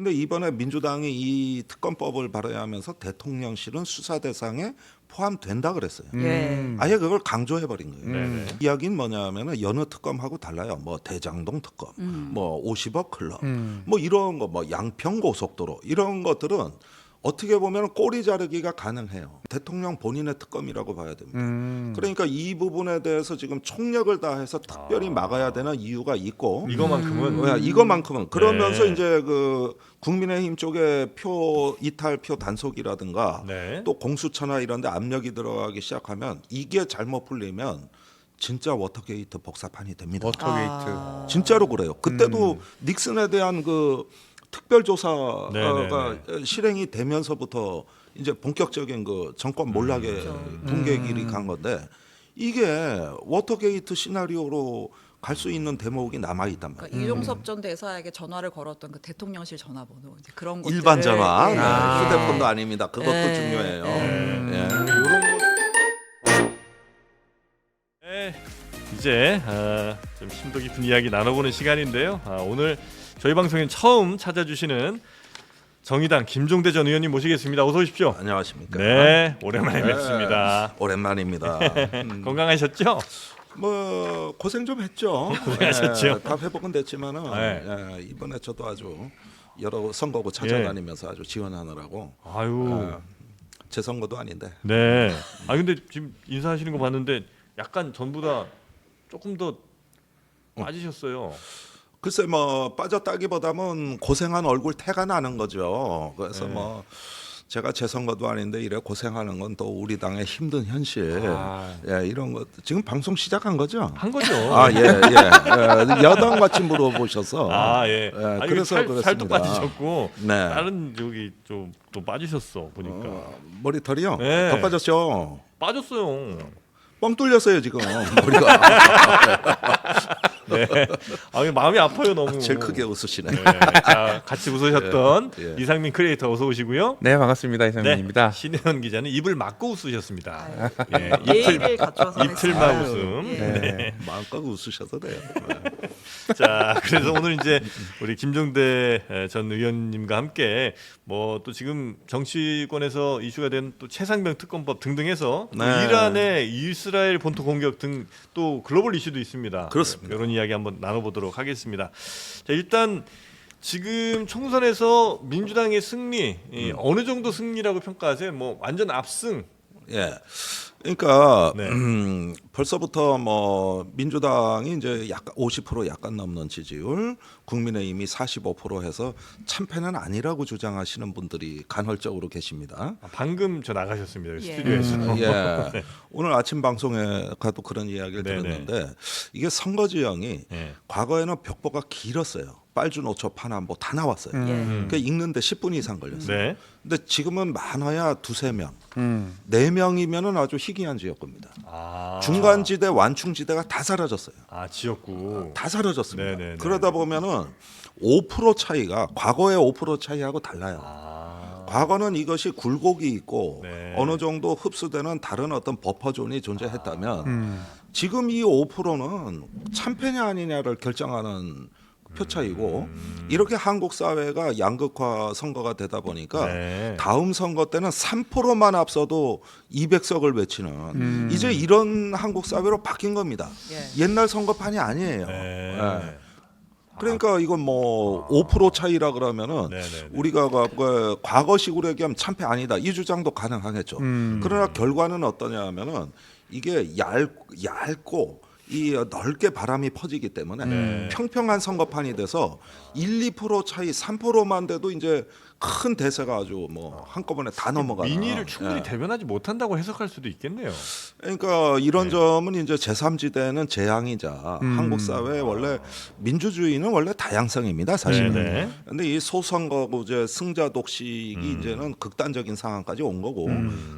근데 이번에 민주당이 이 특검법을 발의하면서 대통령실은 수사 대상에 포함된다 그랬어요. 예. 아예 그걸 강조해 버린 거예요. 네네. 이야기는 뭐냐면은 여느 특검하고 달라요. 뭐 대장동 특검, 뭐 50억 클럽, 뭐 이런 거, 뭐 양평 고속도로 이런 것들은 어떻게 보면 꼬리 자르기가 가능해요. 대통령 본인의 특검이라고 봐야 됩니다. 그러니까 이 부분에 대해서 지금 총력을 다해서 특별히 막아야 되는 이유가 있고 이거만큼은 이것만큼은 그러면서 네. 이제 그 국민의힘 쪽에 표 이탈 표 단속이라든가 네. 또 공수처나 이런 데 압력이 들어가기 시작하면 이게 잘못 풀리면 진짜 워터게이트 복사판이 됩니다. 워터게이트. 진짜로 그래요. 그때도 닉슨에 대한 그 특별조사가 네네네. 실행이 되면서부터 이제 본격적인 그 정권 몰락의 붕괴길이 간 건데 이게 워터게이트 시나리오로 갈 수 있는 대목이 남아 있단 말이에요. 그러니까 이종섭 전 대사에게 전화를 걸었던 그 대통령실 전화번호 이제 그런 것들 일반 전화, 예. 휴대폰도 아닙니다. 그것도 예. 중요해요. 예. 예. 이런 거. 네, 이제 좀 심도 깊은 이야기 나눠보는 시간인데요. 오늘 저희 방송에 처음 찾아주시는 정의당 김종대 전 의원님 모시겠습니다. 어서 오십시오. 안녕하십니까? 네, 오랜만에 네. 뵙습니다. 오랜만입니다. 건강하셨죠? 뭐 고생 좀 했죠. 고생하셨죠. 예, 다 회복은 됐지만은 네. 예, 이번에 저도 아주 여러 선거구 찾아다니면서 아주 지원하느라고 아유, 제 선거도 아닌데 네. 근데 지금 인사하시는 거 봤는데 약간 전보다 조금 더 빠지셨어요. 글쎄 뭐 빠졌다기보다는 고생한 얼굴 태가 나는 거죠. 그래서 네. 뭐 제가 제 선거도 아닌데 이래 고생하는 건 또 우리 당의 힘든 현실 예, 이런 것 지금 방송 시작한 거죠? 한 거죠. 예. 여당 같이 물어보셔서 예. 아니, 그래서 살도 그렇습니다. 빠지셨고 네. 다른 저기 좀 또 빠지셨어 보니까. 머리털이요? 네. 더 빠졌죠. 빠졌어요. 뻥 뚫렸어요 지금 머리가. 네. 마음이 아파요 너무. 제일 크게 웃으시네. 네. 자, 같이 웃으셨던 예. 이상민 크리에이터 어서 오시고요. 네, 반갑습니다. 이상민입니다. 신혜원 기자는 입을 막고 웃으셨습니다. 예, 예의를 갖춰서 이틀만 했어요. 웃음. 네. 마음껏 웃으셔도 돼요. 자, 그래서 오늘 이제 우리 김종대 전 의원님과 함께 뭐 또 지금 정치권에서 이슈가 된 또 최상병 특검법 등등해서 또 네. 이란의 이스라엘 본토 공격 등 또 글로벌 이슈도 있습니다. 그렇습니다. 이런 이야기 한번 나눠보도록 하겠습니다. 자, 일단 지금 총선에서 민주당의 승리 어느 정도 승리라고 평가하세요? 뭐 완전 압승. 예. 그러니까 네. 벌써부터 뭐 민주당이 이제 약간 50% 약간 넘는 지지율, 국민의힘이 45% 해서 참패는 아니라고 주장하시는 분들이 간헐적으로 계십니다. 방금 저 나가셨습니다. 예. 스튜디오에서. 예. 오늘 아침 방송에 가도 그런 이야기를 네네. 들었는데 이게 선거 지형이 예. 과거에는 벽보가 길었어요. 빨주, 노초, 파남보 다 나왔어요. 예. 그러니까 읽는데 10분 이상 걸렸어요. 네. 근데 지금은 많아야 두세 명, 음. 4명이면은 아주 희귀한 지역구입니다. 아. 중간지대, 완충지대가 다 사라졌어요. 지역구. 다 사라졌습니다. 네네네. 그러다 보면은 5% 차이가 과거의 5% 차이하고 달라요. 과거는 이것이 굴곡이 있고 네. 어느 정도 흡수되는 다른 어떤 버퍼존이 존재했다면 지금 이 5%는 참패냐 아니냐를 결정하는 표 차이고 이렇게 한국 사회가 양극화 선거가 되다 보니까 네. 다음 선거 때는 3%만 앞서도 200석을 외치는 이제 이런 한국 사회로 바뀐 겁니다. 예. 옛날 선거판이 아니에요. 네. 예. 그러니까 이건 뭐 5% 차이라 그러면은 네네네. 우리가 과거식으로 얘기하면 참패 아니다 이 주장도 가능하겠죠. 그러나 결과는 어떠냐 하면은 이게 얇고 이 넓게 바람이 퍼지기 때문에 평평한 선거판이 돼서 1~2% 차이 3%만 돼도 이제 큰 대세가 아주 뭐 한꺼번에 다 넘어가는 민의를 충분히 예. 대변하지 못한다고 해석할 수도 있겠네요. 그러니까 이런 점은 이제 제3지대는 재앙이자 한국 사회 원래 민주주의는 원래 다양성입니다 사실은. 네네. 근데 이 소선거구제 승자 독식이 이제는 극단적인 상황까지 온 거고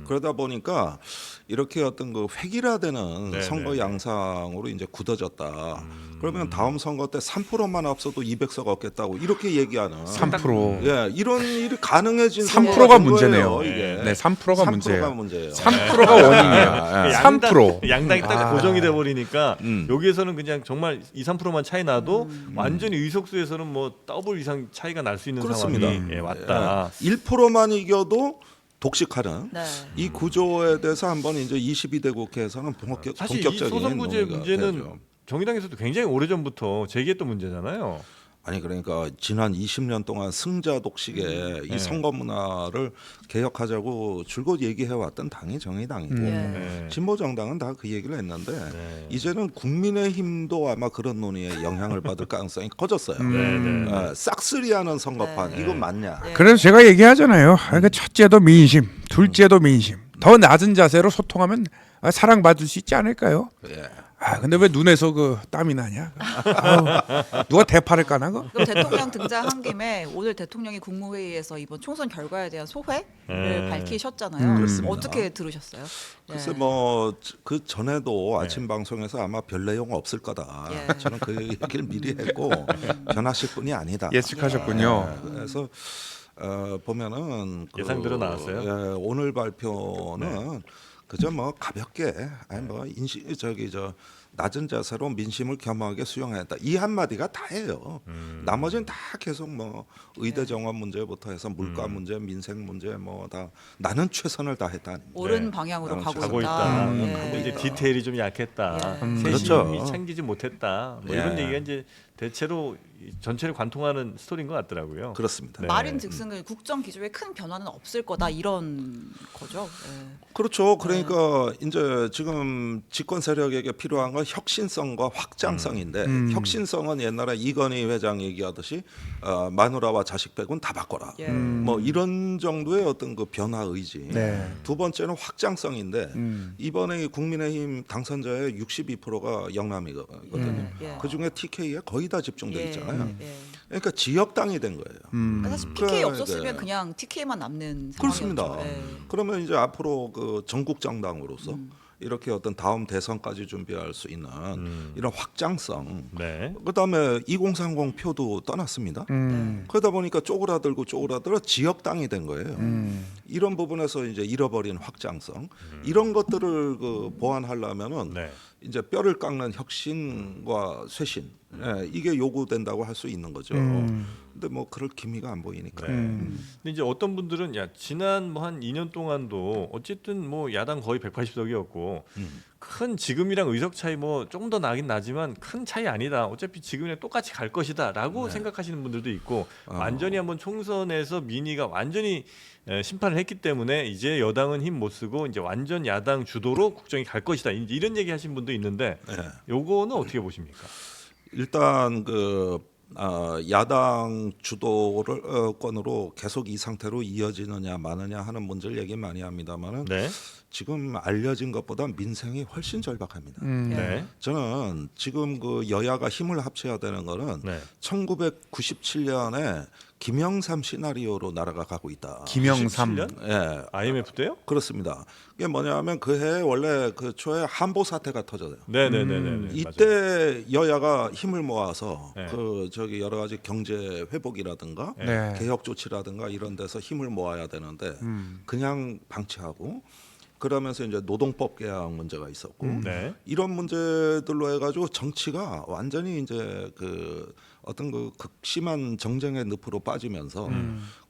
그러다 보니까 이렇게 어떤 그 획일화되는 네네네. 선거 양상으로 이제 굳어졌다. 그러면 다음 선거 때 3%만 앞서도 200석 얻겠다고 이렇게 얘기하는 3%. 예, 이런 일이 가능해진 3%가 선거가 된 문제네요. 거예요, 이게. 네, 3%가 3%가 문제예요. 문제예요. 3%가 원인이에요. 양당, 3%. 양당이 딱 고정이 돼 버리니까 음. 여기에서는 그냥 정말 2~3%만 차이 나도 완전히 의석수에서는 뭐 더블 이상 차이가 날 수 있는 그렇습니다. 상황이 왔다. 1%만 이겨도 독식하는 네. 이 구조에 대해서 한번 이제 22대 국회에서는 사실 이 본격적인 소선구제 논의가 문제는 돼야죠. 정의당에서도 굉장히 오래전부터 제기했던 문제잖아요. 아니 그러니까 지난 20년 동안 승자 독식의 이 네. 선거 문화를 개혁하자고 줄곧 얘기해 왔던 당이 정의당이고 네. 진보 정당은 다 그 얘기를 했는데 네. 이제는 국민의힘도 아마 그런 논의에 영향을 받을 가능성이 커졌어요. 네. 싹쓸이하는 선거판 네. 이거 맞냐? 네. 그래서 제가 얘기하잖아요. 그 첫째도 민심, 둘째도 민심. 더 낮은 자세로 소통하면 사랑받을 수 있지 않을까요? 예. 근데 왜 눈에서 그 땀이 나냐? 아우, 누가 대파를 까나 그? 그럼 대통령 등장한 김에 오늘 대통령이 국무회의에서 이번 총선 결과에 대한 소회를 밝히셨잖아요. 그렇습니다. 어떻게 들으셨어요? 글쎄 네. 뭐 그 전에도 아침 방송에서 아마 별 내용 없을 거다. 예. 저는 그 얘기를 미리 했고 변하실 분이 아니다. 예측하셨군요. 그래서 보면은 예상대로 나왔어요? 예, 오늘 발표는 그저 뭐 가볍게 아니 뭐 인식 저기 저 낮은 자세로 민심을 겸허하게 수용했다 이 한마디가 다예요. 나머지는 다 계속 뭐 의대 정원 문제부터 해서 물가 문제, 민생 문제 뭐 다 나는 최선을 다했다. 옳은 네. 방향으로 가고 가고 있다. 있다. 예. 하고 이제 디테일이 좀 약했다. 예. 세심히 그렇죠. 챙기지 못했다. 뭐 예. 이런 얘기가 이제 대체로 전체를 관통하는 스토리인 것 같더라고요. 그렇습니다. 네. 말인 즉슨 국정 기조에 큰 변화는 없을 거다 이런 거죠. 예. 그렇죠. 그러니까 이제 지금 집권 세력에게 필요한 건 혁신성과 확장성인데 혁신성은 옛날에 이건희 회장 얘기하듯이 마누라와 자식 빼고는 다 바꿔라. 예. 뭐 이런 정도의 어떤 그 변화 의지. 네. 두 번째는 확장성인데 이번에 국민의힘 당선자의 62%가 영남이거든요. 예. 그 중에 TK에 거의 다 집중돼 예. 있잖아요. 예. 그러니까 지역당이 된 거예요. 그러니까 사실 PK 네. 없었으면 그냥 TK만 남는 그렇습니다. 상황이었죠. 예. 그러면 이제 앞으로 그 전국 정당으로서 이렇게 어떤 다음 대선까지 준비할 수 있는 이런 확장성. 네. 그다음에 2030 표도 떠났습니다. 그러다 보니까 쪼그라들어 지역당이 된 거예요. 이런 부분에서 이제 잃어버린 확장성 이런 것들을 그 보완하려면은 네. 이제 뼈를 깎는 혁신과 쇄신 이게 요구된다고 할 수 있는 거죠. 근데 뭐 그럴 기미가 안 보이니까. 네. 근데 이제 어떤 분들은 야 지난 뭐 한 2년 동안도 어쨌든 뭐 야당 거의 180석이었고 큰 지금이랑 의석 차이 뭐 조금 더 나긴 나지만 큰 차이 아니다. 어차피 지금이랑 똑같이 갈 것이다라고 생각하시는 분들도 있고 완전히 한번 총선에서 민의가 완전히 심판을 했기 때문에 이제 여당은 힘 못 쓰고 이제 완전 야당 주도로 국정이 갈 것이다. 이제 이런 얘기 하신 분도 있는데 요거는 어떻게 보십니까? 일단 그 야당 주도를 권으로 계속 이 상태로 이어지느냐 마느냐 하는 문제를 얘기 많이 합니다만은 네. 지금 알려진 것보다 민생이 훨씬 절박합니다. 네. 저는 지금 그 여야가 힘을 합쳐야 되는 거는 네. 1997년에 김영삼 시나리오로 나라가 가고 있다. 김영삼. 97년? 예, IMF 때요? 그렇습니다. 이게 뭐냐면 그 해 원래 그 초에 한보 사태가 터져요. 네네네네. 이때 여야가 힘을 모아서 네. 그 저기 여러 가지 경제 회복이라든가 네. 개혁 조치라든가 이런 데서 힘을 모아야 되는데 그냥 방치하고 그러면서 이제 노동법 개혁 문제가 있었고 네. 이런 문제들로 해가지고 정치가 완전히 이제 그 어떤 그 극심한 정쟁의 늪으로 빠지면서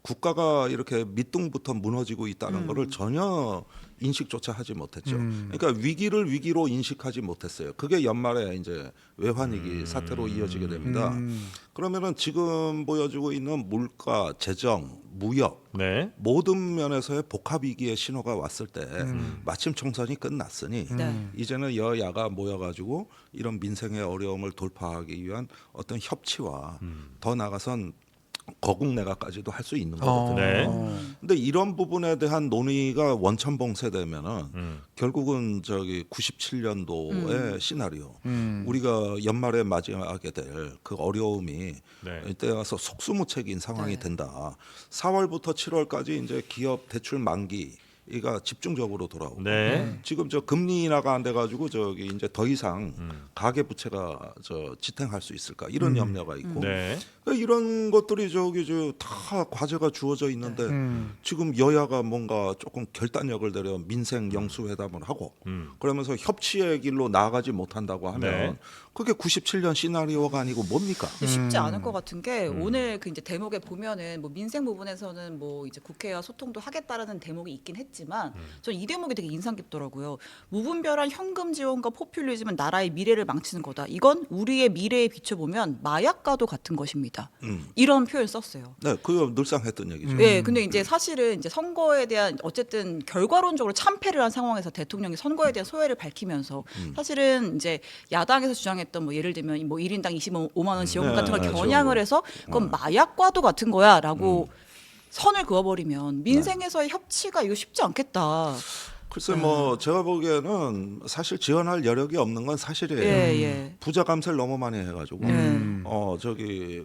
국가가 이렇게 밑둥부터 무너지고 있다는 거를 전혀 인식조차 하지 못했죠. 그러니까 위기를 위기로 인식하지 못했어요. 그게 연말에 이제 외환위기 사태로 이어지게 됩니다. 그러면은 지금 보여주고 있는 물가, 재정, 무역 네. 모든 면에서의 복합 위기의 신호가 왔을 때 마침 총선이 끝났으니 네. 이제는 여야가 모여가지고 이런 민생의 어려움을 돌파하기 위한 어떤 협치와 더 나아가선 거국내가까지도 할 수 있는 거거든요. 네. 근데 이런 부분에 대한 논의가 원천봉쇄되면은 결국은 저기 97년도의 시나리오 우리가 연말에 맞이하게 될 그 어려움이 네. 이때 와서 속수무책인 상황이 네. 된다. 4월부터 7월까지 이제 기업 대출 만기 이가 집중적으로 돌아오고 네. 지금 저 금리 인하가 안 돼가지고 저기 이제 더 이상 가계 부채가 저 지탱할 수 있을까 이런 염려가 있고 네. 그러니까 이런 것들이 저기 저 다 과제가 주어져 있는데 지금 여야가 뭔가 조금 결단력을 내려 민생 영수회담을 하고 그러면서 협치의 길로 나아가지 못한다고 하면 네. 그게 97년 시나리오가 아니고 뭡니까? 쉽지 않을 것 같은 게 오늘 그 이제 대목에 보면은 뭐 민생 부분에서는 뭐 이제 국회와 소통도 하겠다라는 대목이 있긴 했지만 저는 이 대목이 되게 인상 깊더라고요. 무분별한 현금 지원과 포퓰리즘은 나라의 미래를 망치는 거다. 이건 우리의 미래에 비춰보면 마약과도 같은 것입니다. 이런 표현 썼어요. 네, 그거 늘상 했던 얘기죠. 네, 근데 이제 사실은 이제 선거에 대한 어쨌든 결과론적으로 참패를 한 상황에서 대통령이 선거에 대한 소회를 밝히면서 사실은 이제 야당에서 주장했던 뭐 예를 들면 뭐 1인당 25만 원 지원 같은 걸 겨냥을 해서 그건 마약과도 같은 거야라고 선을 그어버리면 민생에서의 협치가 이거 쉽지 않겠다. 글쎄 뭐 제가 보기에는 사실 지원할 여력이 없는 건 사실이에요. 예. 부자 감세를 너무 많이 해가지고 저기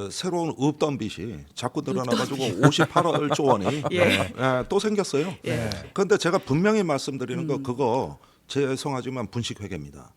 새로운 없던 빚이 자꾸 늘어나가지고 58조 원이 또 생겼어요. 그런데 제가 분명히 말씀드리는 거 그거 죄송하지만 분식회계입니다.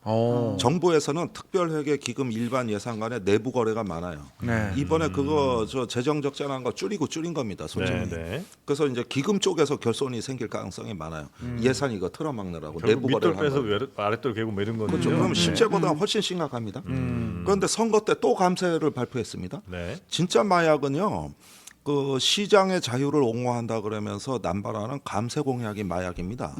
정부에서는 특별회계 기금 일반 예산간에 내부 거래가 많아요. 네. 이번에 그거 저 재정 적자난 거 줄인 겁니다, 솔직히. 네. 그래서 이제 기금 쪽에서 결손이 생길 가능성이 많아요. 예산 이거 틀어막느라고 결국 내부 거래를 밑돌 한 빼서 거예요. 아랫돌 개고 뭐 이런 거죠. 그렇죠. 그럼 실제보다 훨씬 심각합니다. 그런데 선거 때 또 감세를 발표했습니다. 네. 진짜 마약은요. 그 시장의 자유를 옹호한다 그러면서 남발하는 감세 공약이 마약입니다.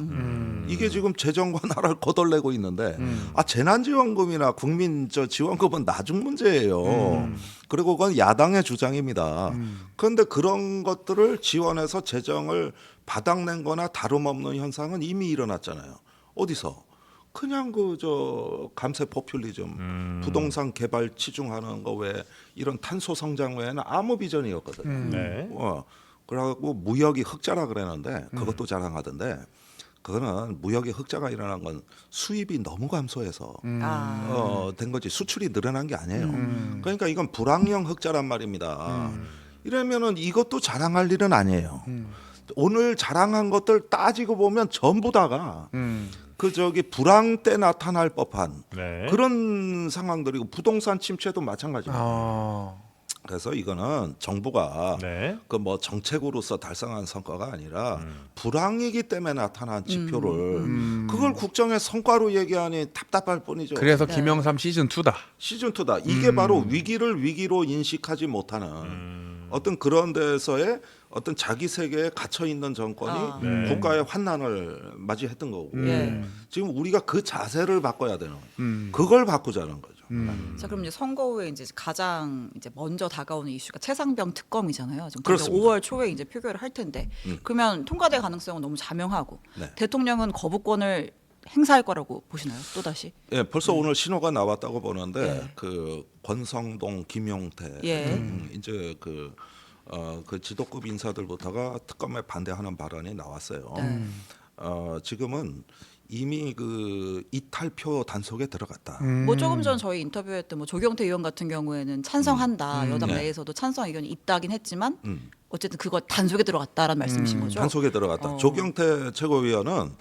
이게 지금 재정과 나라를 거덜내고 있는데 재난지원금이나 국민 저 지원금은 나중 문제예요. 그리고 그건 야당의 주장입니다. 그런데 그런 것들을 지원해서 재정을 바닥낸거나 다름없는 현상은 이미 일어났잖아요. 어디서? 그냥 그 저 감세 포퓰리즘, 부동산 개발 치중하는 거 외에 이런 탄소 성장 외에는 아무 비전이었거든요. 네. 그래갖고 무역이 흑자라 그랬는데 그것도 자랑하던데 그거는 무역의 흑자가 일어난 건 수입이 너무 감소해서 된 거지 수출이 늘어난 게 아니에요. 그러니까 이건 불황형 흑자란 말입니다. 이러면은 이것도 자랑할 일은 아니에요. 오늘 자랑한 것들 따지고 보면 전부 다가 그 저기 불황 때 나타날 법한 네. 그런 상황들이고 부동산 침체도 마찬가지입니다. 그래서 이거는 정부가 네. 그 뭐 정책으로서 달성한 성과가 아니라 불황이기 때문에 나타난 지표를 그걸 국정의 성과로 얘기하니 답답할 뿐이죠. 그래서 김영삼 시즌 2다. 시즌 2다. 이게 바로 위기를 위기로 인식하지 못하는 어떤 그런 데서의 어떤 자기 세계에 gat혀 있는 정권이 네. 국가의 환난을 맞이했던 거고 지금 우리가 그 자세를 바꿔야 되는 거예요. 그걸 바꾸자는 거죠. 자, 그럼 이제 선거 후에 이제 가장 이제 먼저 다가오는 이슈가 최상병 특검이잖아요. 지금 그렇습니다. 5월 초에 이제 표결을 할 텐데 그러면 통과될 가능성은 너무 자명하고 네. 대통령은 거부권을 행사할 거라고 보시나요? 또 다시? 예, 벌써 오늘 신호가 나왔다고 보는데 예. 그 권성동, 김용태 이제 그 지도급 인사들부터가 특검에 반대하는 발언이 나왔어요. 지금은 이미 그 이탈표 단속에 들어갔다. 뭐 조금 전 저희 인터뷰했던 뭐 조경태 의원 같은 경우에는 찬성한다. 여당 네. 내에서도 찬성 의견이 있다긴 했지만 어쨌든 그거 단속에 들어갔다라는 말씀이신 거죠? 단속에 들어갔다. 조경태 최고위원은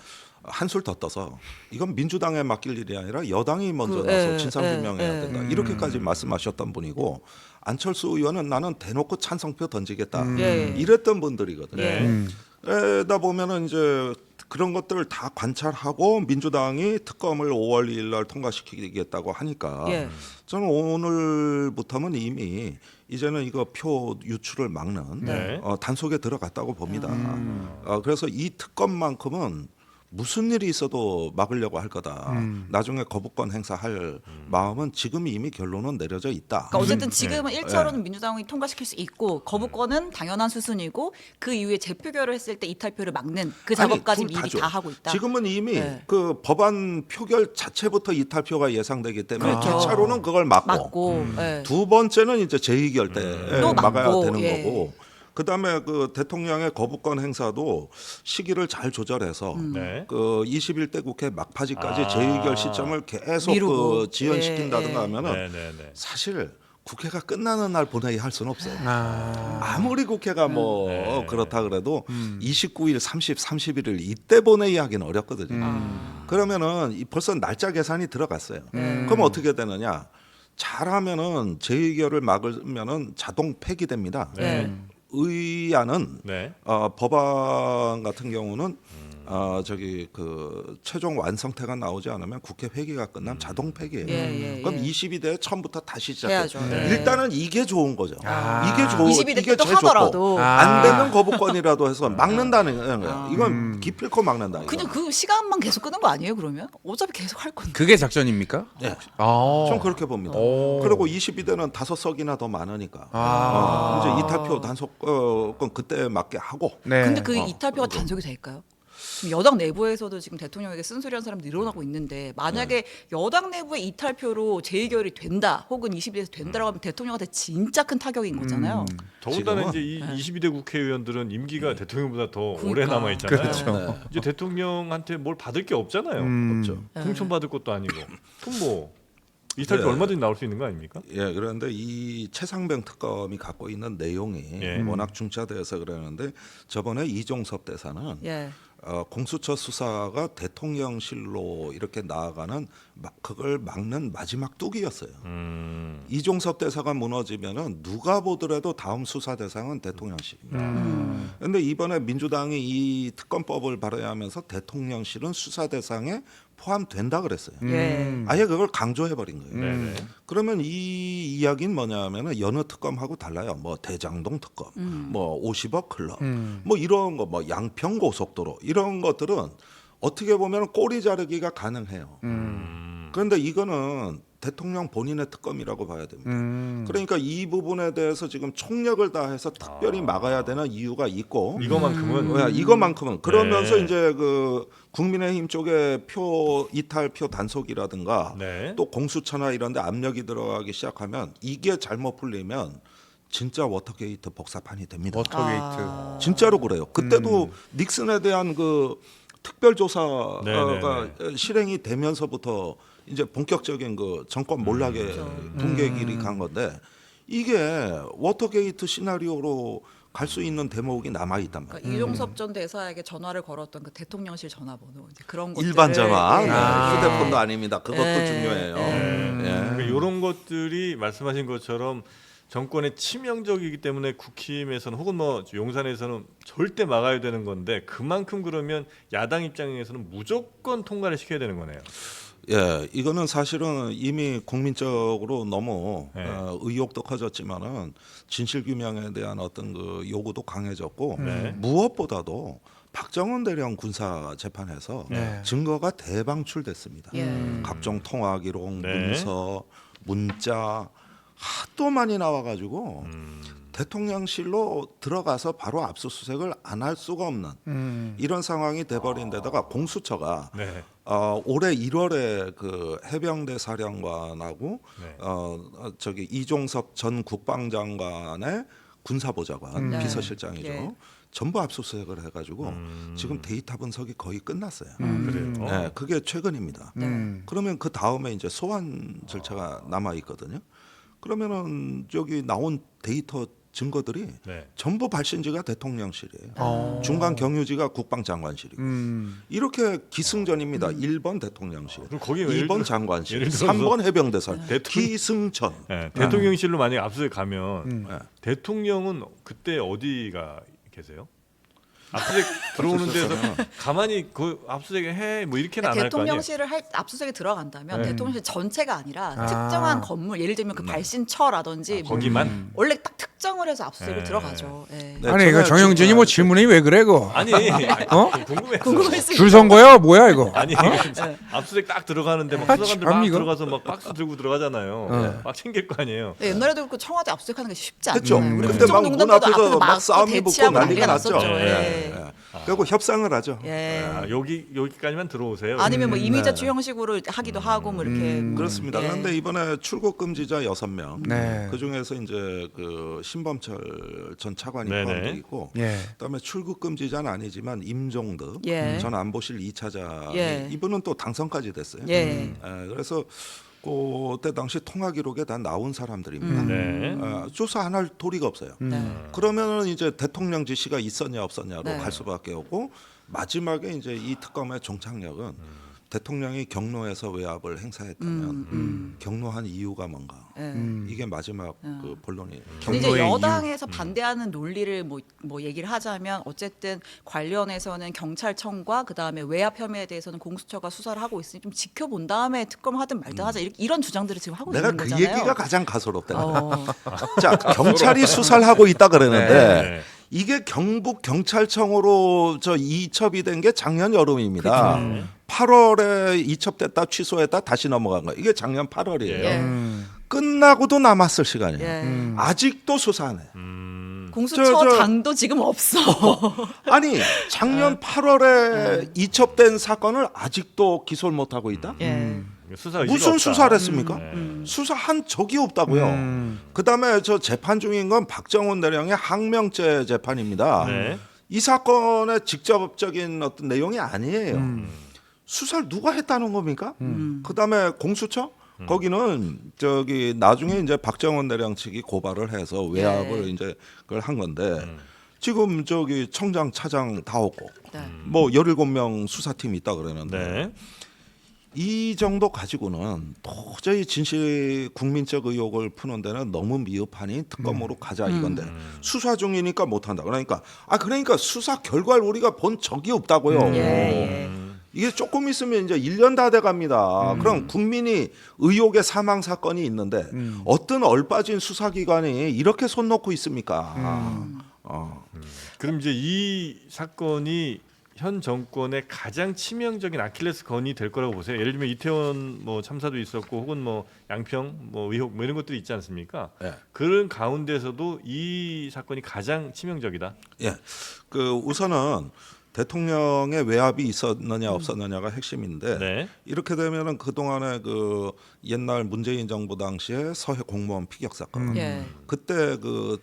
한술 더 떠서 이건 민주당에 맡길 일이 아니라 여당이 먼저 나서 진상규명해야 된다. 이렇게까지 말씀하셨던 분이고 안철수 의원은 나는 대놓고 찬성표 던지겠다. 이랬던 분들이거든요. 에다 보면은 이제 그런 것들을 다 관찰하고 민주당이 특검을 5월 2일 날 통과시키겠다고 하니까 저는 오늘부터는 이미 이제는 이거 표 유출을 막는 단속에 들어갔다고 봅니다. 그래서 이 특검만큼은 무슨 일이 있어도 막으려고 할 거다. 나중에 거부권 행사할 마음은 지금 이미 결론은 내려져 있다. 그러니까 어쨌든 지금은 1차로는 민주당이 통과시킬 수 있고 거부권은 당연한 수순이고 그 이후에 재표결을 했을 때 이탈표를 막는 그 작업까지 둘 미리 다죠. 다 하고 있다. 지금은 이미 그 법안 표결 자체부터 이탈표가 예상되기 때문에 1차로는 그걸 막고 두 번째는 이제 제2결 때 또 막아야 막고, 되는 거고 그다음에 그 대통령의 거부권 행사도 시기를 잘 조절해서 그 21대 국회 막바지까지 제2결 시점을 계속 미루고. 그 지연시킨다든가 하면은 네. 사실 국회가 끝나는 날 본회의 할 수는 없어요. 아. 아무리 국회가 뭐 네. 그렇다 그래도 29일, 30, 31일 이때 본회의 하기는 어렵거든요. 그러면은 벌써 날짜 계산이 들어갔어요. 그럼 어떻게 되느냐? 잘하면은 재의결을 막으면은 자동 폐기됩니다. 네. 의안은 네. 법안 같은 경우는 저기 그 최종 완성태가 나오지 않으면 국회 회기가 끝나면 자동 폐기예요. 예, 그럼 예. 22대 처음부터 다시 시작해요. 해야죠. 네. 일단은 이게 좋은 거죠. 아. 이게 좋은 22대 이게 또 제일 좋고 하더라도 안 되면 거부권이라도 해서 막는다는 거예요. 이건 기필코 막는다. 이거. 그냥 그 시간만 계속 끄는 거 아니에요? 그러면 어차피 계속 할 건데. 그게 작전입니까? 네. 아. 좀 그렇게 봅니다. 오. 그리고 22대는 5석이나 더 많으니까 아. 이제 이탈표 단속권 그때 맞게 하고 네. 근데 그 이탈표가 단속이 될까요? 지금 여당 내부에서도 지금 대통령에게 쓴소리한 사람들이 늘어나고 있는데 만약에 여당 내부의 이탈표로 재의결이 된다 혹은 22대에서 된다라고 하면 대통령한테 진짜 큰 타격인 거잖아요. 더군다나 지금은- 이제 이 22대 국회의원들은 임기가 대통령보다 더 오래 그러니까. 남아 있잖아요. 그렇죠. 네. 이제 대통령한테 뭘 받을 게 없잖아요. 없죠. 공천 받을 것도 아니고. 그럼 뭐 이탈표 네. 얼마든지 나올 수 있는 거 아닙니까? 예, 그런데 이 최상병 특검이 갖고 있는 내용이 예. 워낙 중차대해서 그러는데 저번에 이종섭 대사는 예. 공수처 수사가 대통령실로 이렇게 나아가는 그걸 막는 마지막 뚝이었어요. 이종섭 대사가 무너지면은 누가 보더라도 다음 수사 대상은 대통령실입니다. 그런데 이번에 민주당이 이 특검법을 발의하면서 대통령실은 수사 대상에 포함된다 그랬어요. 예. 아예 그걸 강조해 버린 거예요. 네네. 그러면 이 이야기는 뭐냐면은 여느 특검하고 달라요. 뭐 대장동 특검, 뭐 50억 클럽, 뭐 이런 거, 뭐 양평 고속도로 이런 것들은 어떻게 보면 꼬리 자르기가 가능해요. 그런데 이거는 대통령 본인의 특검이라고 봐야 됩니다. 그러니까 이 부분에 대해서 지금 총력을 다해서 특별히 막아야 되는 이유가 있고 이거만큼은 이거만큼은 그러면서 네. 이제 그 국민의힘 쪽에 표 이탈표 단속이라든가 네. 또 공수처나 이런 데 압력이 들어가기 시작하면 이게 잘못 풀리면 진짜 워터게이트 복사판이 됩니다. 워터게이트. 진짜로 그래요. 그때도 닉슨에 대한 그 특별조사가 네네네. 실행이 되면서부터 이제 본격적인 그 정권 몰락의 붕괴길이 간 건데 이게 워터게이트 시나리오로 갈 수 있는 대목이 남아 있단 말이에요. 그러니까 이종섭 전 대사에게 전화를 걸었던 그 대통령실 전화번호 이제 그런 것들 일반 전화, 예. 휴대폰도 아닙니다. 그것도 예. 중요해요. 예. 그러니까 이런 것들이 말씀하신 것처럼 정권의 치명적이기 때문에 국힘에서는 혹은 뭐 용산에서는 절대 막아야 되는 건데 그만큼 그러면 야당 입장에서는 무조건 통과를 시켜야 되는 거네요. 예, 이거는 사실은 이미 국민적으로 너무 네. 의혹도 커졌지만은 진실 규명에 대한 어떤 그 요구도 강해졌고 네. 무엇보다도 박정원 대령 군사 재판에서 네. 증거가 대방출됐습니다. 예. 각종 통화 기록, 네. 문서, 문자 하도 많이 나와가지고 대통령실로 들어가서 바로 압수수색을 안 할 수가 없는 이런 상황이 돼버린 데다가 공수처가 네. 올해 1월에 그 해병대 사령관하고 네. 저기 이종섭 전 국방장관의 군사보좌관 네. 비서실장이죠. 네. 전부 압수수색을 해가지고 지금 데이터 분석이 거의 끝났어요. 그래요. 네, 그게 최근입니다. 네. 그러면 그 다음에 이제 소환 절차가 남아 있거든요. 그러면은 저기 나온 데이터 증거들이 네. 전부 발신지가 대통령실이에요. 중간 경유지가 국방장관실이고 이렇게 기승전입니다. 1번 대통령실, 그럼 거기 예를 2번 들어- 장관실, 예를 들어서 3번 해병대사, 대통령- 기승전. 네. 대통령실로 만약에 압수수색 가면 네. 대통령은 그때 어디가 계세요? 압수수색 들어오는 데서 가만히 그 압수수색 해뭐 이렇게는 안 할 거 아니에요? 대통령실을 할 압수수색에 들어간다면 네. 대통령실 전체가 아니라 아. 특정한 건물 예를 들면 그 발신처라든지 뭐 거기만 원래 딱 특정을 해서 압수수색을 네. 들어가죠. 예. 네, 아니 이거 전에 정영진이 뭐 질문이 왜 그래 이거? 아니 어? 궁금해서 궁금했어요. 줄 선 거야 뭐야 이거? 아니 압수수색 딱 들어가는데 막 아, 수사관들 참, 막 이거. 들어가서 막 박스 들고 들어가잖아요. 네. 막 챙길 거 아니에요. 네, 옛날에도 그렇고 청와대 압수수색하는 게 쉽지 않아요. 했죠. 우리 근데 막 문 국정농단도 앞에서 막 막고 싸움이 붙고 대치하고 난리가 났죠. 났었죠. 예. 예. 그리고 협상을 하죠. 예. 아, 여기까지만 들어오세요. 아니면 뭐 이미자 네. 추 형식으로 하기도 하고 뭐 이렇게 그렇습니다. 예. 그런데 이번에 출국 금지자 6명, 네. 그 중에서 이제 그 신범철 전 차관이 네네. 포함되어 있고, 예. 그다음에 출국 금지자는 아니지만 임종득 예. 전 안보실 2차장 예. 이분은 또 당선까지 됐어요. 예. 그래서 그때 당시 통화 기록에 다 나온 사람들입니다. 네. 조사 안 할 도리가 없어요. 네. 그러면은 이제 대통령 지시가 있었냐 없었냐로 네. 갈 수밖에 없고 마지막에 이제 이 특검의 종착역은 대통령이 경로에서 외압을 행사했다면 경로한 이유가 뭔가 네. 이게 마지막 그 본론이. 근데 이제 경로의 여당에서 반대하는 논리를 뭐 얘기를 하자면 어쨌든 관련해서는 경찰청과 그다음에 외압 혐의에 대해서는 공수처가 수사를 하고 있으니 좀 지켜본 다음에 특검을 하든 말든 하자 이런 주장들을 지금 하고 내가 있는 그 거잖아요. 얘기가 가장 가소롭다. 어. 자, 경찰이 수사를 하고 있다 그러는데 네. 이게 경북 경찰청으로 이첩이 된 게 작년 여름입니다. 8월에 이첩됐다 취소했다 다시 넘어간 거. 이게 작년 8월이에요. 예. 끝나고도 남았을 시간이에요. 예. 아직도 수사 안 해. 공수처 장도 지금 없어. 아니 작년 8월에 이첩된 사건을 아직도 기소를 못 하고 있다? 예. 수사 의지가 무슨 없다. 수사를 했습니까? 네. 수사한 적이 없다고요. 그다음에 저 재판 중인 건 박정훈 대령의 항명죄 재판입니다. 네. 이 사건의 직접적인 어떤 내용이 아니에요. 수사를 누가 했다는 겁니까? 그다음에 공수처? 거기는 저기 나중에 이제 박정훈 대령 측이 고발을 해서 외압을 네. 이제 그걸 한 건데 지금 저기 청장 차장 다 없고 네. 뭐 17명 수사팀이 있다 그러는데 네. 이 정도 가지고는 도저히 진실 국민적 의혹을 푸는 데는 너무 미흡하니 특검으로 가자 이건데 수사 중이니까 못한다. 그러니까 수사 결과를 우리가 본 적이 없다고요. 예. 이게 조금 있으면 이제 1년 다 돼갑니다. 그럼 국민이 의혹의 사망 사건이 있는데 어떤 얼빠진 수사기관이 이렇게 손 놓고 있습니까? 그럼 이제 이 사건이 현 정권의 가장 치명적인 아킬레스건이 될 거라고 보세요. 예를 들면 이태원 뭐 참사도 있었고 혹은 뭐 양평 뭐 의혹 뭐 이런 것들이 있지 않습니까? 예. 그런 가운데서도 이 사건이 가장 치명적이다. 예, 그 우선은 대통령의 외압이 있었느냐 없었느냐가 핵심인데 네. 이렇게 되면은 그 동안에 그 옛날 문재인 정부 당시에 서해 공무원 피격 사건 예. 그때 그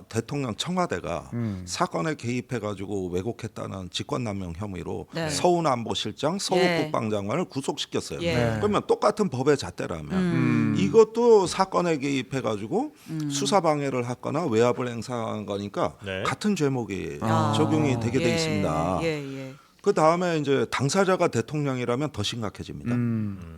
대통령 청와대가 사건에 개입해가지고 왜곡했다는 직권남용 혐의로 네. 서훈안보실장, 서울국방장관을 구속시켰어요. 예. 그러면 똑같은 법의 잣대라면 이것도 사건에 개입해가지고 수사방해를 했거나 외압을 행사한 거니까 네. 같은 죄목이 아. 적용이 되게 돼 예. 있습니다. 예. 그 다음에 이제 당사자가 대통령이라면 더 심각해집니다.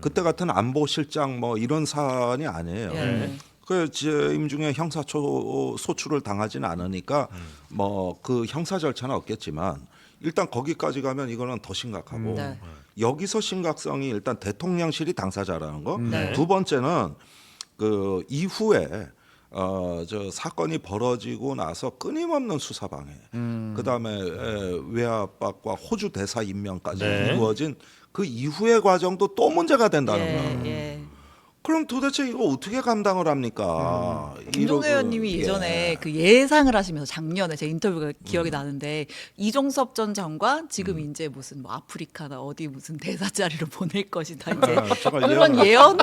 그때 같은 안보실장 뭐 이런 사안이 아니에요. 예. 그 재임 중에 형사 소출을 당하지는 않으니까 뭐 그 형사 절차는 없겠지만 일단 거기까지 가면 이거는 더 심각하고 네. 여기서 심각성이 일단 대통령실이 당사자라는 거. 네. 두 번째는 그 이후에 저 사건이 벌어지고 나서 끊임없는 수사 방해, 그다음에 외압박과 호주 대사 임명까지 네. 이루어진 그 이후의 과정도 또 문제가 된다는 거예요. 예. 그럼 도대체 이거 어떻게 감당을 합니까? 김종대 의원님이 예전에 그 예상을 하시면서 작년에 제 인터뷰가 기억이 나는데 이종섭 전 장관 지금 이제 무슨 뭐 아프리카나 어디 무슨 대사 자리로 보낼 것이다 이제 제가 그런 예언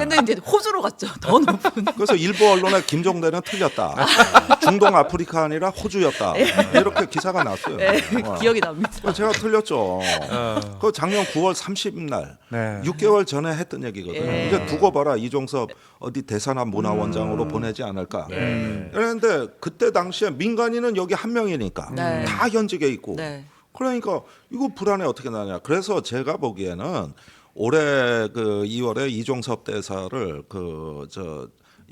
했는데 이제 호주로 갔죠. 더 높은. 그래서 일부 언론에 김종대는 틀렸다. 중동 아프리카 아니라 호주였다. 이렇게 기사가 났어요. 예, 와. 기억이 납니다. 제가 틀렸죠. 그 작년 9월 30일 네. 6개월 전에 했던 얘기거든요. 예. 이제 두고 봐라 이종섭 어디 대사나 문화원장으로 보내지 않을까. 그런데 그때 당시에 민간인은 여기 한 명이니까 네. 다 현직에 있고. 네. 그러니까 이거 불안해 어떻게 나냐. 그래서 제가 보기에는 올해 그 2월에 이종섭 대사를 그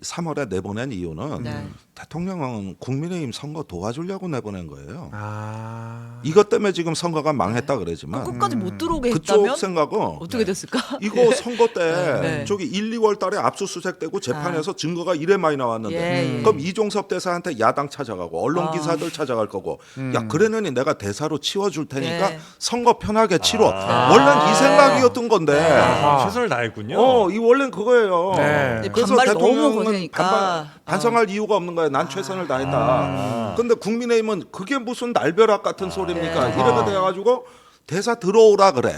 3월에 내보낸 이유는 네. 대통령은 국민의힘 선거 도와주려고 내보낸 거예요. 아. 이것 때문에 지금 선거가 망했다 그러지만 끝까지 못 들어오게 그쪽 했다면 생각은 어떻게 됐을까? 이거 선거 때 네. 저기 1, 2월 달에 압수수색되고 재판에서 증거가 이래 많이 나왔는데 예, 예. 그럼 이종섭 대사한테 야당 찾아가고 언론 기사들 찾아갈 거고 야 그러느니 내가 대사로 치워줄 테니까 예. 선거 편하게 치러 원래는 이 생각이었던 건데 아하. 최선을 다했군요. 이 원래는 그거예요. 네. 그래서 반발이 너무 대통령은 거세니까. 반성할 이유가 없는 거예요. 난 최선을 다했다. 근데 국민의힘은 그게 무슨 날벼락 같은 소리입니까? 네. 이렇게 돼가지고 대사 들어오라 그래.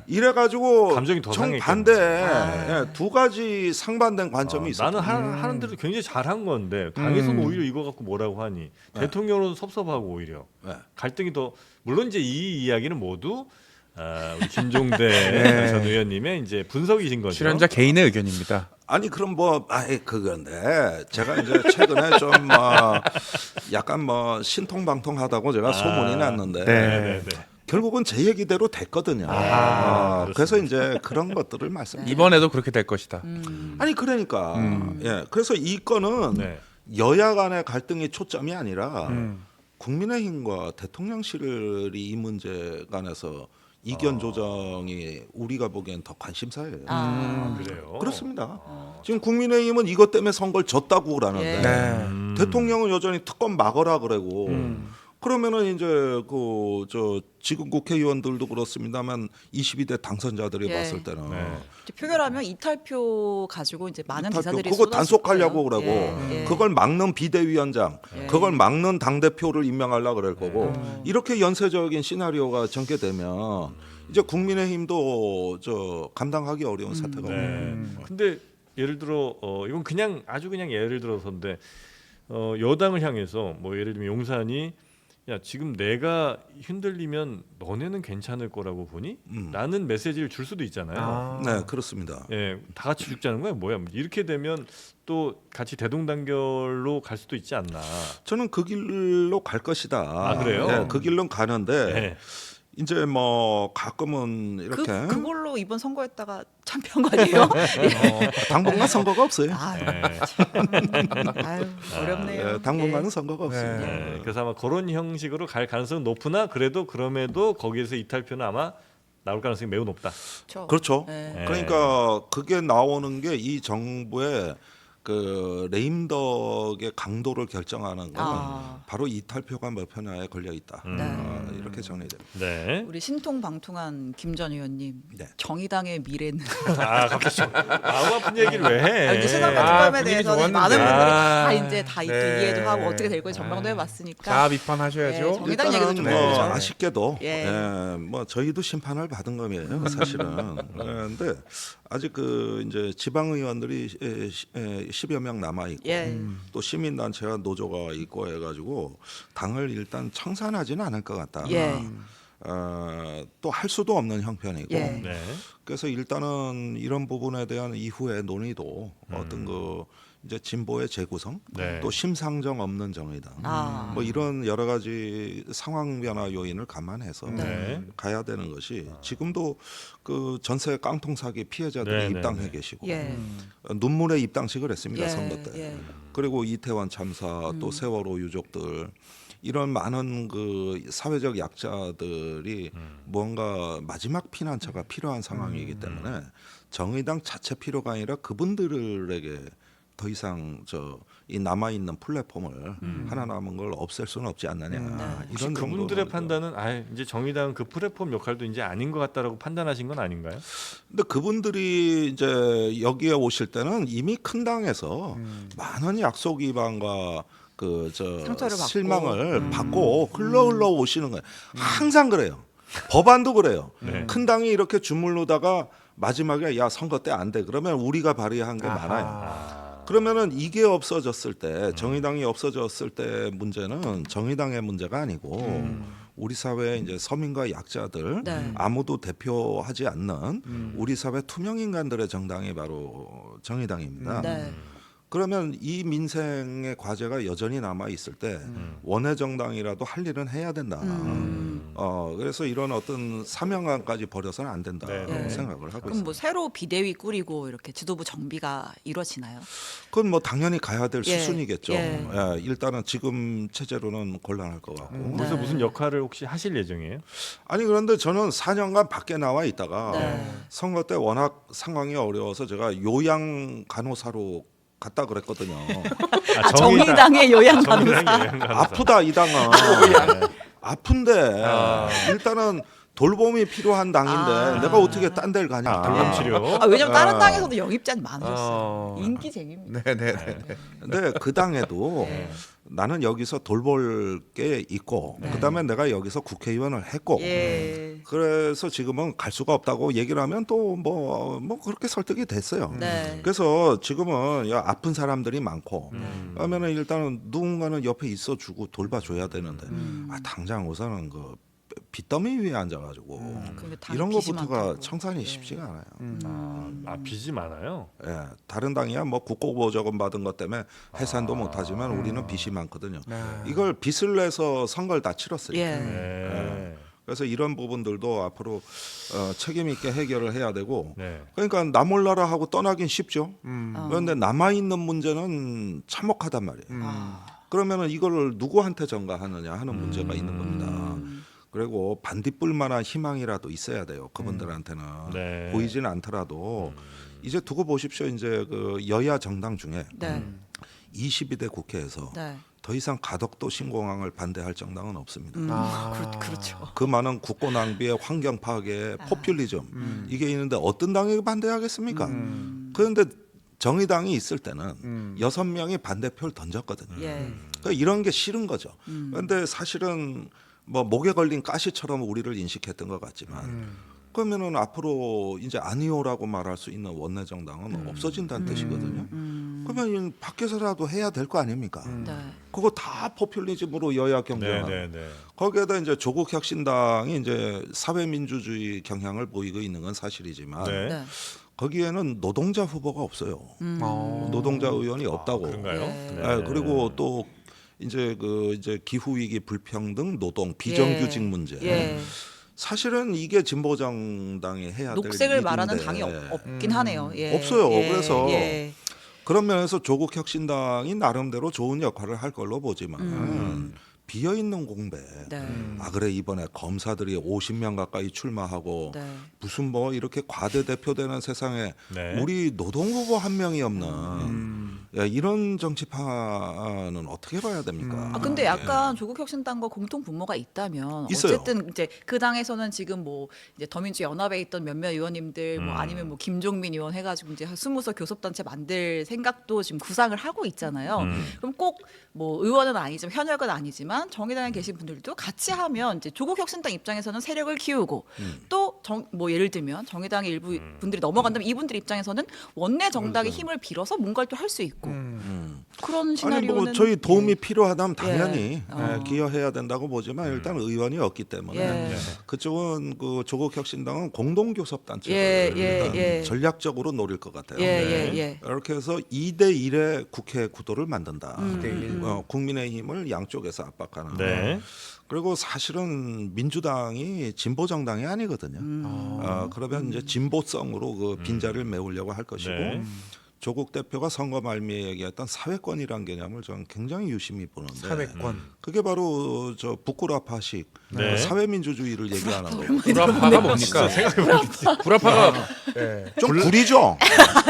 이래가지고 감정이 더 정반대 상했겠네. 예, 두 가지 상반된 관점이 있어요. 나는 하는 대로 굉장히 잘한 건데 당에서는 오히려 이거 갖고 뭐라고 하니 대통령으로는 섭섭하고 오히려 네. 갈등이 더 물론 이제 이 이야기는 모두 우리 김종대 네. 전 의원님의 이제 분석이신 거죠. 출연자 개인의 의견입니다. 아니 그럼 뭐 그건데 제가 이제 최근에 좀 약간 뭐 신통방통하다고 제가 소문이 났는데 네. 결국은 제 얘기대로 됐거든요. 그래서 이제 그런 것들을 말씀. 이번에도 그렇게 될 것이다. 아니 그러니까 예 그래서 이 건은 네. 여야 간의 갈등이 초점이 아니라 국민의힘과 대통령실이 이 문제 관해서 이견 조정이 우리가 보기엔 더 관심사예요. 그래요. 그렇습니다. 지금 국민의힘은 이것 때문에 선거를 졌다고 그러는데 예. 네. 대통령은 여전히 특검 막으라 그러고 그러면은 이제 그 지금 국회의원들도 그렇습니다만 22대 당선자들이 예. 봤을 때는 네. 이제 표결하면 이탈표 가지고 이제 많은 이탈표, 기사들이 그거 쏟아질 단속하려고 거예요. 그러고 예. 그걸 막는 비대위원장 예. 그걸 막는 당대표를 임명하려고 그럴 거고 이렇게 연쇄적인 시나리오가 전개되면 이제 국민의힘도 감당하기 어려운 사태가 네. 오는 근데 예를 들어 이건 그냥 아주 그냥 예를 들어서인데 여당을 향해서 뭐 예를 들면 용산이 야 지금 내가 흔들리면 너네는 괜찮을 거라고 보니? 라는 메시지를 줄 수도 있잖아요. 네 그렇습니다. 예, 다 같이 죽자는 거야 뭐야? 이렇게 되면 또 같이 대동단결로 갈 수도 있지 않나? 저는 그 길로 갈 것이다. 아, 그래요? 네, 그 길로 가는데 네. 이제 뭐 가끔은 이렇게 그걸로 이번 선거했다가 참패한 거 아니에요? 당분간 선거가 없어요. 아유, 네. 아유 어렵네요. 예, 당분간은 예. 선거가 없습니다. 네, 그래서 아마 그런 형식으로 갈 가능성은 높으나 그럼에도 거기에서 이탈표는 아마 나올 가능성이 매우 높다. 그렇죠. 네. 그러니까 그게 나오는 게 이 정부의 그 레임덕의 강도를 결정하는 건 바로 이탈표가 몇 표냐에 걸려 있다. 이렇게 정리됩니다. 네. 우리 신통방통한 김 전 의원님 네. 정의당의 미래는 갑자기 마음 아픈 얘기를 왜 해? 이제 신통방통함에 분위기 대해서는 좋았는데. 많은 분들이 아, 다 이제 다 네. 이해도 하고 어떻게 될 건지 전망도 해봤으니까 자 비판하셔야죠. 네, 정의당 얘기도 좀 뭐 해보죠. 아쉽게도 예. 뭐 저희도 심판을 받은 거예요 사실은. 그런데 아직 그 이제 지방 의원들이 10여 명 남아 있고 예. 또 시민 단체와 노조가 있고 해가지고 당을 일단 청산하지는 않을 것 같다. 예. 또 할 수도 없는 형편이고 예. 네. 그래서 일단은 이런 부분에 대한 이후의 논의도 어떤 그 이제 진보의 재구성 네. 또 심상정 없는 정의당 뭐 이런 여러 가지 상황 변화 요인을 감안해서 네. 가야 되는 것이 지금도 그 전세 깡통 사기 피해자들이 네, 네, 입당해 네. 계시고 예. 눈물의 입당식을 했습니다 예. 선거 때. 예. 그리고 이태원 참사 또 세월호 유족들 이런 많은 그 사회적 약자들이 뭔가 마지막 피난처가 필요한 상황이기 때문에 정의당 자체 필요가 아니라 그분들에게 더 이상 이 남아 있는 플랫폼을 하나 남은 걸 없앨 수는 없지 않느냐 혹시 이런 그분들의 정도는 판단은 이제 정의당 그 플랫폼 역할도 이제 아닌 것 같다라고 판단하신 건 아닌가요? 근데 그분들이 이제 여기에 오실 때는 이미 큰 당에서 많은 약속 위반과 상처를 받고. 실망을 받고 흘러 오시는 거예요. 항상 그래요. 법안도 그래요. 네. 큰 당이 이렇게 주물르다가 마지막에 야 선거 때 안 돼. 그러면 우리가 발의한 게 많아요. 그러면은 이게 없어졌을 때 정의당이 없어졌을 때 문제는 정의당의 문제가 아니고 우리 사회 이제 서민과 약자들 네. 아무도 대표하지 않는 우리 사회 투명 인간들의 정당이 바로 정의당입니다. 네. 그러면 이 민생의 과제가 여전히 남아 있을 때 원외 정당이라도 할 일은 해야 된다. 그래서 이런 어떤 사명감까지 버려서는 안 된다 네. 생각을 하고 그럼 있습니다. 뭐 새로 비대위 꾸리고 이렇게 지도부 정비가 이루어지나요? 그건 뭐 당연히 가야 될 예. 수순이겠죠. 예. 예, 일단은 지금 체제로는 곤란할 것 같고. 거기서 네. 무슨 역할을 혹시 하실 예정이에요? 아니 그런데 저는 4년간 밖에 나와 있다가 네. 선거 때 워낙 상황이 어려워서 제가 요양 간호사로 갔다 그랬거든요. 정의당의 요양 정의당의 간호사. 요양 간호사. 아프다 이 당은. 아픈데 일단은 돌봄이 필요한 당인데 내가 어떻게 딴 데를 가냐. 돌봄 치료. 왜냐면 다른 당에서도 영입자는 많으셨어요. 인기쟁입니다. 네네네. 근데 그 당에도 네. 나는 여기서 돌볼 게 있고 그다음에 내가 여기서 국회의원을 했고 예. 그래서 지금은 갈 수가 없다고 얘기를 하면 또 뭐 그렇게 설득이 됐어요. 네. 그래서 지금은 야, 아픈 사람들이 많고 그러면은 일단은 누군가는 옆에 있어주고 돌봐줘야 되는데 당장 우선은 그 빚더미 위에 앉아가지고 그러니까 당 이런 빚이 것부터가 많다고. 청산이 예. 쉽지가 않아요. 빚이 많아요. 예, 다른 당이야 뭐 국고보조금 받은 것 때문에 해산도 못하지만 우리는 빚이 많거든요. 이걸 빚을 내서 선거를 다 치렀으니까. 예. 네. 그래서 이런 부분들도 앞으로 책임 있게 해결을 해야 되고. 네. 그러니까 나 몰라라 하고 떠나긴 쉽죠. 어. 그런데 남아 있는 문제는 참혹하단 말이에요. 아. 그러면은 이거를 누구한테 전가하느냐 하는 문제가 있는 겁니다. 그리고 반딧불만한 희망이라도 있어야 돼요. 그분들한테는 네. 보이지는 않더라도 이제 두고 보십시오. 이제 그 여야 정당 중에 네. 22대 국회에서 네. 더 이상 가덕도 신공항을 반대할 정당은 없습니다. 그렇죠. 그 많은 국고 낭비의 환경 파괴의 포퓰리즘 이게 있는데 어떤 당이 반대하겠습니까? 그런데 정의당이 있을 때는 6명이 반대표를 던졌거든요. 예. 그러니까 이런 게 싫은 거죠. 그런데 사실은 뭐 목에 걸린 가시처럼 우리를 인식했던 것 같지만 그러면은 앞으로 이제 아니오라고 말할 수 있는 원내 정당은 없어진다는 뜻이거든요. 그러면 밖에서라도 해야 될 거 아닙니까? 네. 그거 다 포퓰리즘으로 여야 네, 경쟁하는. 네, 네. 거기에다 이제 조국 혁신당이 이제 사회민주주의 경향을 보이고 있는 건 사실이지만 네. 네. 거기에는 노동자 후보가 없어요. 노동자 의원이 없다고. 그런가요? 예. 네, 그리고 또 이제 그 이제 기후 위기 불평등 노동 비정규직 예. 문제. 예. 사실은 이게 진보 정당이 해야 될 녹색을 일인데 말하는 당이 없긴 하네요. 예. 없어요. 예. 그래서 예. 그런 면에서 조국 혁신당이 나름대로 좋은 역할을 할 걸로 보지만 비어 있는 공백. 네. 아 그래 이번에 검사들이 50명 가까이 출마하고 네. 무슨 뭐 이렇게 과대 대표되는 세상에 네. 우리 노동 후보 한 명이 없는 야, 이런 정치판은 어떻게 봐야 됩니까? 아 근데 약간 조국 혁신당과 공통 분모가 있다면 있어요. 어쨌든 이제 그 당에서는 지금 뭐 이제 더민주 연합에 있던 몇몇 의원님들 뭐 아니면 뭐 김종민 의원 해가지고 이제 20서 교섭단체 만들 생각도 지금 구상을 하고 있잖아요. 그럼 꼭 뭐 의원은 아니지만 현역은 아니지만 정의당에 계신 분들도 같이 하면 이제 조국 혁신당 입장에서는 세력을 키우고 또 뭐 예를 들면 정의당의 일부 분들이 넘어간다면 이분들 입장에서는 원내 정당의 힘을 빌어서 뭔가를 또 할 수 있고 그런 아니 시나리오는 뭐 저희 도움이 예. 필요하다면 당연히 예. 기여해야 된다고 보지만 일단 의원이 없기 때문에 예. 그쪽은 그 조국 혁신당은 공동 교섭 단체를 예, 예, 일단 예. 전략적으로 노릴 것 같아요. 예, 네. 예, 예. 이렇게 해서 2대 1의 국회 구도를 만든다. 2대1. 국민의힘을 양쪽에서 압박하는. 네. 그리고 사실은 민주당이 진보 정당이 아니거든요. 그러면 이제 진보성으로 그 빈자리를 메우려고 할 것이고 네. 조국 대표가 선거 말미에 얘기했던 사회권이란 개념을 저는 굉장히 유심히 보는데 사회권. 그게 바로 저 북구라파식 네. 사회민주주의를 얘기하는 거고 구라파가 뭡니까? 생각해보니까 구라파가 예. 좀 구리죠.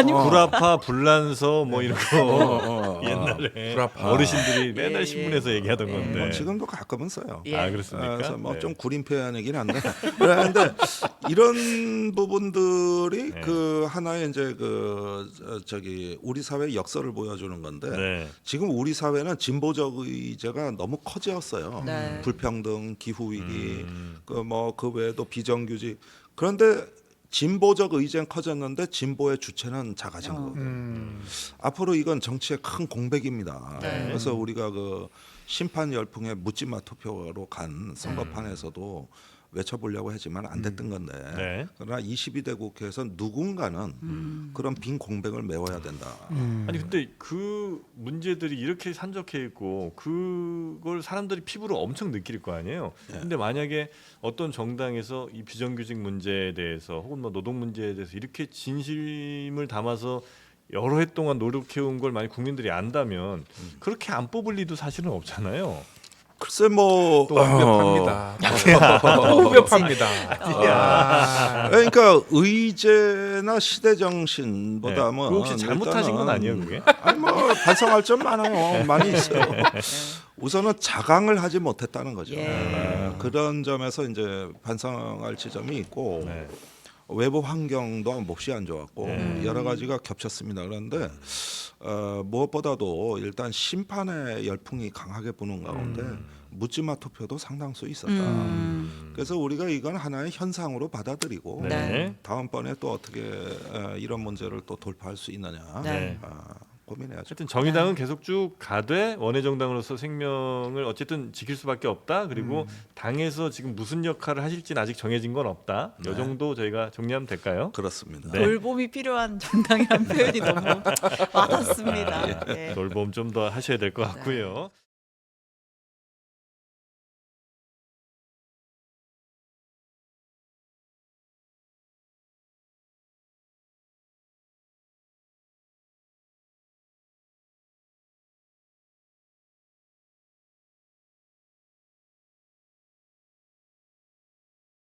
구라파, 불란서 뭐 이런 거 옛날에 구라파. 어르신들이 맨날 예, 신문에서 얘기하던 건데. 뭐 지금도 가끔은 써요. 예. 아 그렇습니까? 그래서 뭐 네. 좀 구린 표현이긴 한데 그런데 이런 부분들이 네. 그 하나의 이제 그 저기 우리 사회의 역사를 보여주는 건데 네. 지금 우리 사회는 진보적 의제가 너무 커졌어요. 네. 불평등, 기후 위기, 그 뭐 그 외에도 비정규직. 그런데 진보적 의제는 커졌는데 진보의 주체는 작아진 거거든요. 앞으로 이건 정치의 큰 공백입니다. 네. 그래서 우리가 그 심판 열풍의 묻지마 투표로 간 선거판에서도 외쳐보려고 했지만 안 됐던 건데 네. 그러나 22대 국회에서 누군가는 그런 빈 공백을 메워야 된다. 아니 근데 그 문제들이 이렇게 산적해 있고 그걸 사람들이 피부로 엄청 느낄 거 아니에요. 근데 만약에 어떤 정당에서 이 비정규직 문제에 대해서 혹은 뭐 노동 문제에 대해서 이렇게 진심을 담아서 여러 해 동안 노력해온 걸 만약 국민들이 안다면 그렇게 안 뽑을 리도 사실은 없잖아요. 글쎄 뭐 또 완벽합니다. 또 완벽합니다. 그러니까 의제나 시대 정신보다 네. 뭐 그거 혹시 잘못하신 건 일단은 아니에요, 그게? 아니 뭐 반성할 점 많아요. 많이 있어요. 우선은 자강을 하지 못했다는 거죠. 예. 그런 점에서 이제 반성할 지점이 있고 네. 외부 환경도 몹시 안 좋았고 여러 가지가 겹쳤습니다. 그런데 무엇보다도 일단 심판의 열풍이 강하게 부는 가운데 묻지마 투표도 상당수 있었다. 그래서 우리가 이건 하나의 현상으로 받아들이고 네. 다음번에 또 어떻게 이런 문제를 또 돌파할 수 있느냐 네. 고민해야죠. 하여튼 정의당은 계속 쭉 가되 원외정당으로서 생명을 어쨌든 지킬 수밖에 없다. 그리고 당에서 지금 무슨 역할을 하실지는 아직 정해진 건 없다. 이 정도 저희가 정리하면 될까요? 그렇습니다. 네. 돌봄이 필요한 정당이라는 표현이 너무 와닿습니다. 네. 돌봄 좀 더 하셔야 될 것 같고요.